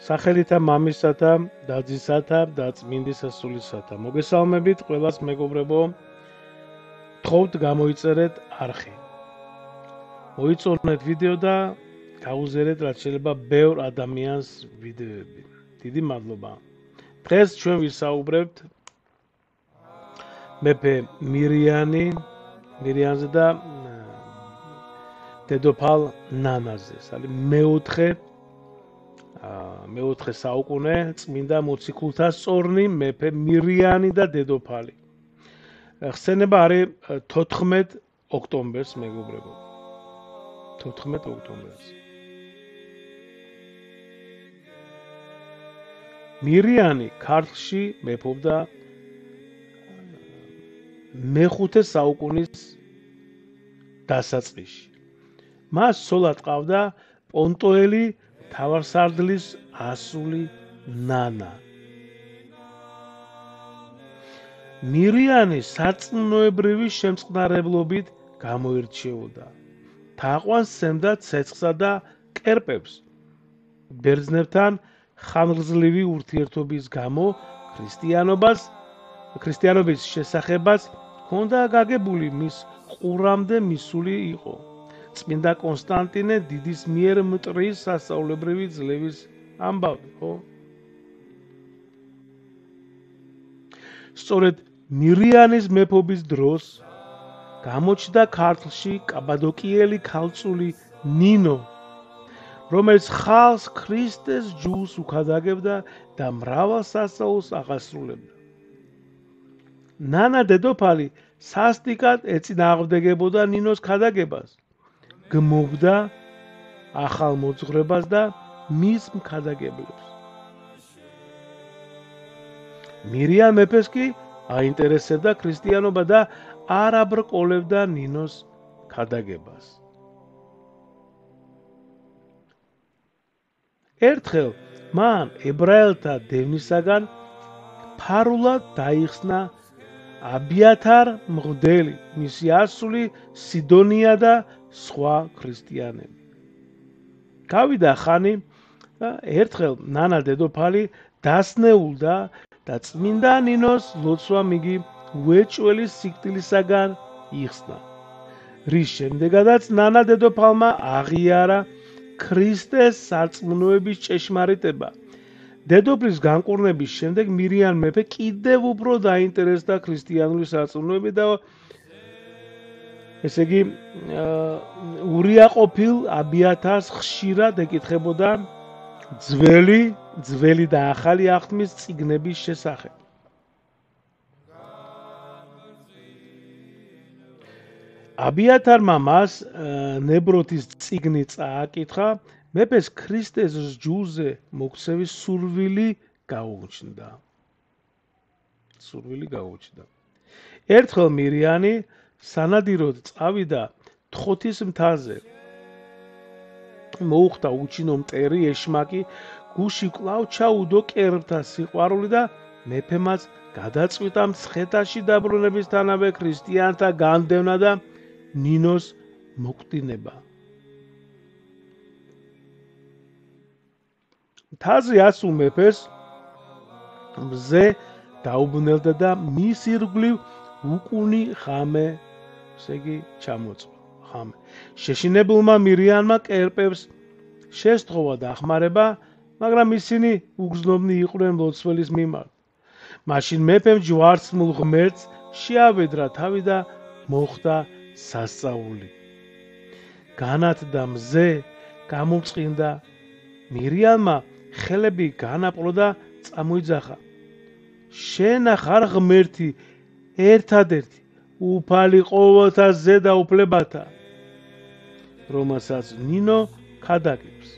სახელითა მამისათა, დაძისათა და წმინდის სულისათა. მოგესალმებით ყველას მეგობრებო. თხოვთ გამოიწერეთ არხი. მოიწონეთ ვიდეო და გაუზიარეთ რაც შეიძლება ბევრ ადამიანს ვიდეოები. დიდი მადლობა. დღეს ჩვენ ვისაუბრებთ მეფე მირიანზე და დედოფალ ნანაზე. მეოთხე საუკუნე წმინდა მოციქულთა სწორნი მეფე მირიანი და დედოფალი. ხსენება არის 14 ოქტომბერს მეგობრებო. 14 ოქტომბერს. მირიანი ქართლში მეფობდა მეხუთე საუკუნის დასაწყისში. მას ცოლად ჰყავდა პონტოელი თავარსარდლის ასული ნანა. მირიანი სარწმუნოებრივი შემწყნარებლობით გამოირჩეოდა. თაყვანს სცემდა ცეცხლსა და კერპებს. ბერძნებთან ხანგრძლივი ურთიერთობის გამო ქრისტიანობის შესახებაც ჰქონდა გაგებული, მის ყურამდე მისული იყო. წმინდა კონსტანტინე დიდის მიერ მტრის სასწაულებრივი ძლევის ამბავი, ხო? სწორედ მირიანის მეფობის დროს გამოჩნდა ქართლში კაბადოკიელი ქალწული ნინო, რომელიც ხალხს ქრისტეს ჯულს უქადაგებდა და მრავალ სასწაულს აღასრულებდა. ნანა დედოფალი სასტიკად ეწინააღმდეგებოდა ნინოს ქადაგებას, გმობდა ახალ მოძღვრებას და მის მქადაგებლებს. მირიან მეფეს კი აინტერესებდა ქრისტიანობა და არ აბრკოლებდა ნინოს ქადაგებას. ერთხელ მან ებრაელთა დევნისაგან ფარულად დაიხსნა აბიათარ მღვდელი, მისი ასული სიდონია და სხვა ქრისტიანები. გავიდა ხანი და ერთხელ ნანა დედოფალი დასნეულდა და წმინდა ნინოს ლოცვამ იგი უეჭველი სიკვდილისაგან იხსნა, რის შემდეგაც ნანა დედოფალმა აღიარა ქრისტეს სარწმუნოების ჭეშმარიტება. დედოფლის განკურნების შემდეგ მირიან მეფე კიდევ უფრო დაინტერესდა ქრისტიანული სარწმუნოებით და ესე იგი ურიაყოფილ აბიათარს ხშირად ეკითხებოდა ძველი და ახალი აღთმის წიგნების შესახებ. აბიათარმა მას ნებროთის წიგნი წააკითხა, მეფეს ქრისტეს ჯულზე მოქცევის სურვილი გაუჩნდა. ერთხელ მირიანი სანადიროდ წავიდა თხოთის მთაზე. მოუხდა უჩინო მტერი ეშმაკი, გუში კვლავ ჩაუდო კერპთა სიყვარული და მეფემაც გადაწყვიტა მცხეთაში დაბრუნებისთანავე ქრისტიანთა განდევნა და ნინოს მოკვდინება. მთაზე ასულ მეფეს მზე დაუბრუნდა და მის ირგვლივ უკუნი ხამე, ესე იგი ჩამოწვა ხამე. შეშინებულმა მირიანმა კერპებს შესთხოვა დახმარება, მაგრამ ისინი უგზნობნი იყვნენ ლოცველის მიმართ. მაშინ მეფემ ჯვარცმულ ღმერთს შეავედრა თავი და მოხდა სასწაული. განათდა მზე, გამოწყინდა. მირიანმა ხელები განაპყრო და წამოიძახა. შენ ხარ ღმერთი, ერთადერთი, უფალი ყოველთა ზედა უფლებათა, რომელსაც ნინო ქადაგებს.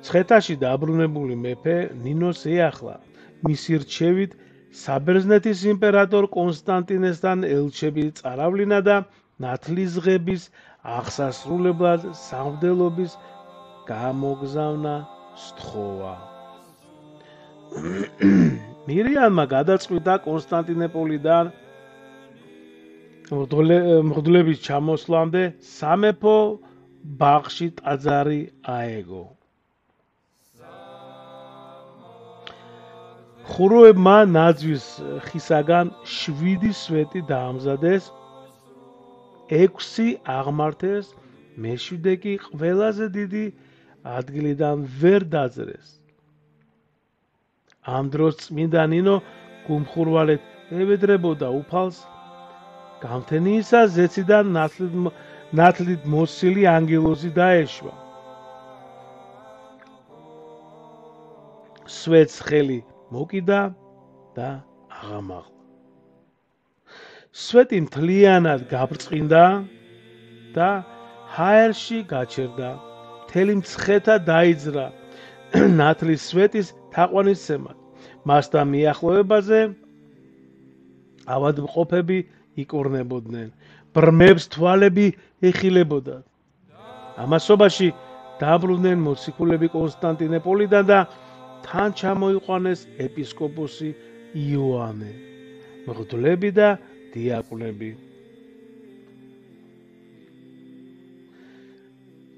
მცხეთაში დაბრუნებული მეფე ნინოს ეახლა. მისი რჩევით საბერძნეთის იმპერატორ კონსტანტინესთან ელჩები წარავლინა და ნათლისღების აღსასრულებლად სამღვდელობის გამოგზავნა სთხოვა. მირიანმა გადაწყვიტა კონსტანტინოპოლიდან მღვდლების ჩამოსვლამდე სამეფო ბაღში ტაძარი აეგო. ხუროებმა ნაძვის ხისაგან 7 სვეტი დაამზადეს, 6 აღმართეს, მე-7 კი ყველაზე დიდი ადგილიდან ვერ დაძრეს. ამ დროს წმინდა ნინო გუმხურვალედ ევედრებოდა უფალს, გამთენიისა ზეციდან ნათლით მოსილი ანგელოზი დაეშვა. სვეტს ხელი მოკიდა და აღამაღლა. სვეტი მთლიანად გაბრწყინდა და ჰაერში გაჩერდა. მთელი მცხეთა დაიძრა ნათლის სვეტის თაყვანისცემად. მასთან მიახლოებაზე ავადმყოფები იკურნებოდნენ, ბრმებს თვალები ეხილებოდათ. ამასობაში დაბრუნდნენ მოციქულები კონსტანტინოპოლიდან და თან ჩამოიყვანეს ეპისკოპოსი იოანე, მღვდლები და დიაყვნები.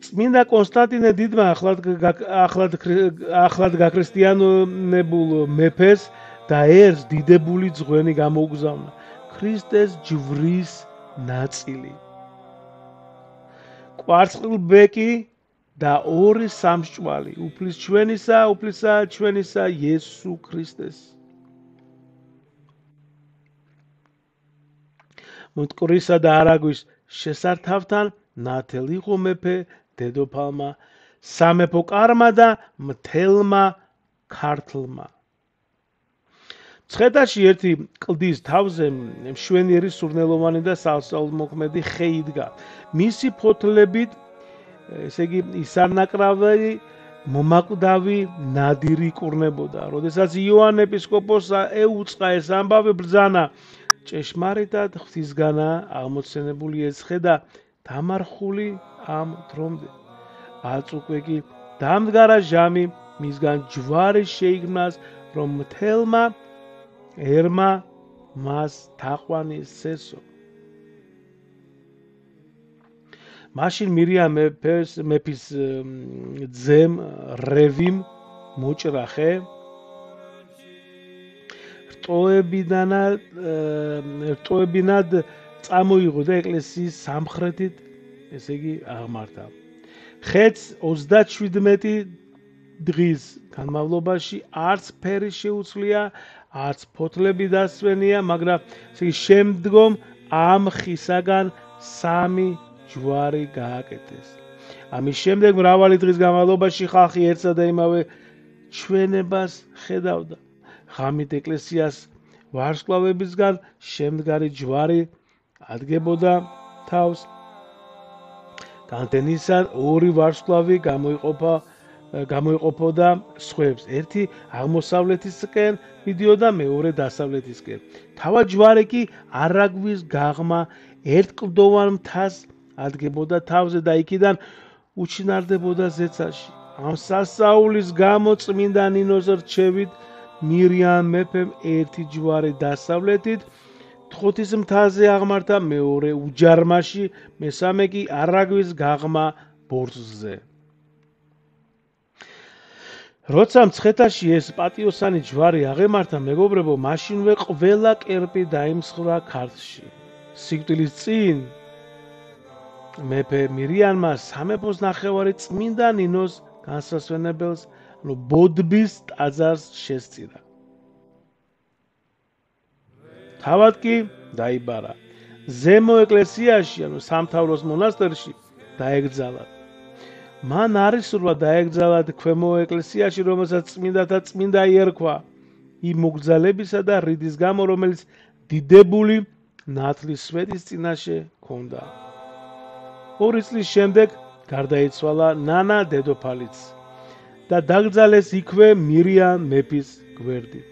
წმინდა კონსტანტინე დიდმა ახლად გაქრისტიანებულ მეფეს და ერს დიდებული ძღვენი გამოუგზავნა, ქრისტეს ჯვრის ნაწილი. კვარცხლბეკი და 2 სამსჭვალი უფლისა ჩვენისა იესო ქრისტეს. მტკვრისა და არაგვის შესართავთან ნათელ იყო მეფე დედოფალმა, სამეფო კარმა და მთელმა ქართლმა. მცხეთაში ერთი კლდის თავზე მშვენიერი სურნელოვანი და სასწაულმოქმედი ხე იდგა. მისი ფოთლებით, ესე იგი, ისარნაკრავი მომაკვდავი ნადირი იკურნებოდა. როდესაც იოანე ეპისკოპოსს ეუწყა ეს ამბავი, ბრძანა ჭეშმარიტად ღვთისგანა აღმოცენებული ეს ხე და დამარხული ამ დრომდე. აწ უკვე კი დამდგარა ჟამი მისგან ჯვარი შეიგნას, რომ მთელმა ერმა მას თაყვანი სცესო. მაშინ მირიამ მეფის ძემ რევიმ მოჭრა ხე, რტოებინად წამოიღო და ეკლესიის სამხრეთით, ესე იგი, აღმართა. ხეც 37 დღის განმავლობაში არც ფერი შეუცვლია, არც ფოთლები დასვენია, მაგრამ შემდგომ ამ ხისაგან 3 ჯვარი გააკეთეს. ამის შემდეგ მრავალი დღის განმავლობაში ხალხი ერთსა და იმავე ჩვენებას ხედავდა. ღამით ეკლესიას ვარსკვლავებისგან შემდგარი ჯვარი ადგებოდა თავს. განთენისან 2 ვარსკვლავი გამოიყოფოდა სხვებს. ერთი აღმოსავლეთისკენ მიდიოდა, მეორე დასავლეთისკენ. თავად ჯვარი კი არაგვის გაღმა ერთკლდოვან მთას ადგებოდა თავზე და იქიდან უჩინარდებოდა ზეცაში. ამ სასწაულის გამო წმინდა ნინოს რჩევით მირიამ მეფემ ერთი ჯვარი დასავლეთით თხუთის მთაზე აღმართა, მეორე უჯარმაში, მესამე კი არაგვის გაღმა ბორცვზე. როცა მცხეთაში ეს პატიოსანი ჯვარი აღემართა, მეგობრებო, მაშინვე ყველა კერპი დაიმსხვრა ქართლში. სიკვდილის წინ მეფე მირიანმა სამეფოს ნახევარი წმინდა ნინოს განსასვენებელს, ბოდბის ტაძარს შესწირა. თავად კი დაიბარა. ზემო ეკლესიაში, სამთავროს მონასტერში დაეკრძალა. მან არისრვა დაეკრძალა ქვემო ეკლესიაში, რომელსაც წმინდათა წმინდა იერქვა, იმ მოგზალებისა და რიდის გამო, რომელიც დიდებული ნათლის სვეტის წინაშე ჰქონდა. 2 წლის შემდეგ გარდაიცვალა ნანა დედოფალიც და დაკრძალეს იქვე მირიამ მეფის გვერდით.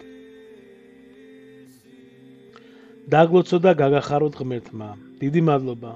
დაგლოცო და გაგახაროთ ღმერთმა. დიდი მადლობა.